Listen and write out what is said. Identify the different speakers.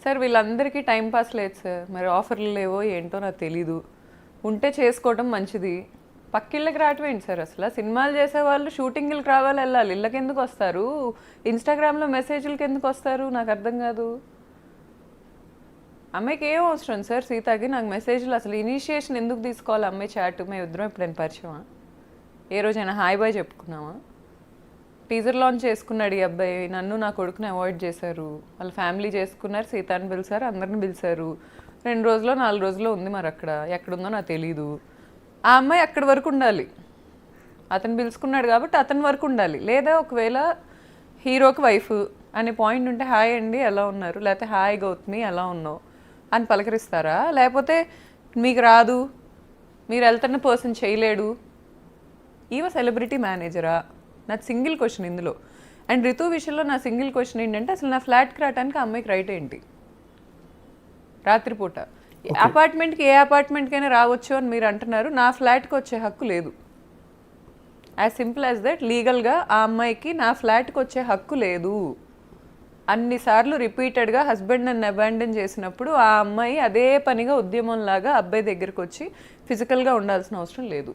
Speaker 1: Sir వీళ్ళందరికీ time pass లేదు sir. మరి ఆఫర్లు లేవో ఏంటో నాకు తెలీదు. ఉంటే చేసుకోవటం మంచిది. పక్కిళ్ళకి రావటం ఏంటి సార్ అసలు? సినిమాలు చేసేవాళ్ళు షూటింగ్లకు రావాలి, వెళ్ళాలి. ఇళ్ళకి ఎందుకు వస్తారు? ఇన్స్టాగ్రామ్లో మెసేజ్లకి ఎందుకు వస్తారు? నాకు అర్థం కాదు. అమ్మాయికి ఏం అవసరం సార్ సీతకి నాకు మెసేజ్లు? అసలు ఇనిషియేషన్ ఎందుకు తీసుకోవాలి అమ్మాయి చాట్? మేము ఇద్దరం ఎప్పుడైనా పరిచయమా? ఏ రోజైనా హాయ్ బాయ్ చెప్పుకున్నామా? టీజర్ లాంచ్ చేసుకున్నాడు ఈ అబ్బాయి, నన్ను నా కొడుకుని అవాయిడ్ చేశారు. వాళ్ళ ఫ్యామిలీ చేసుకున్నారు, సీతాని పిలిచారు, అందరిని పిలిచారు. 2 రోజులో 4 రోజుల్లో ఉంది. మరి అక్కడ ఎక్కడుందో నాకు తెలీదు. ఆ అమ్మాయి అక్కడి వరకు ఉండాలి. అతను పిలుచుకున్నాడు కాబట్టి అతని వరకు ఉండాలి. లేదా ఒకవేళ హీరోకి వైఫ్ అనే పాయింట్ ఉంటే హాయ్ అండి ఎలా ఉన్నారు, లేకపోతే హాయ్ గౌతమి ఎలా ఉన్నావు అని పలకరిస్తారా? లేకపోతే మీకు రాదు, మీరు వెళ్తున్న పర్సన్ చేయలేడు, ఈవ సెలబ్రిటీ మేనేజరా? నాకు సింగిల్ క్వశ్చన్ ఇందులో. అండ్ రితు విషయంలో నా సింగిల్ క్వశ్చన్ ఏంటంటే అసలు నా ఫ్లాట్కి రావడానికి ఆ అమ్మాయికి రైట్ ఏంటి? రాత్రిపూట అపార్ట్మెంట్కి ఏ అపార్ట్మెంట్కైనా రావచ్చు అని మీరు అంటున్నారు, నా ఫ్లాట్కి వచ్చే హక్కు లేదు. As simple as that. లీగల్గా ఆ అమ్మాయికి నా ఫ్లాట్కి వచ్చే హక్కు లేదు. అన్నిసార్లు రిపీటెడ్గా హస్బెండ్ నన్ను అబాండన్ చేసినప్పుడు ఆ అమ్మాయి అదే పనిగా ఉద్యమంలాగా అబ్బాయి దగ్గరికి వచ్చి ఫిజికల్గా ఉండాల్సిన అవసరం లేదు.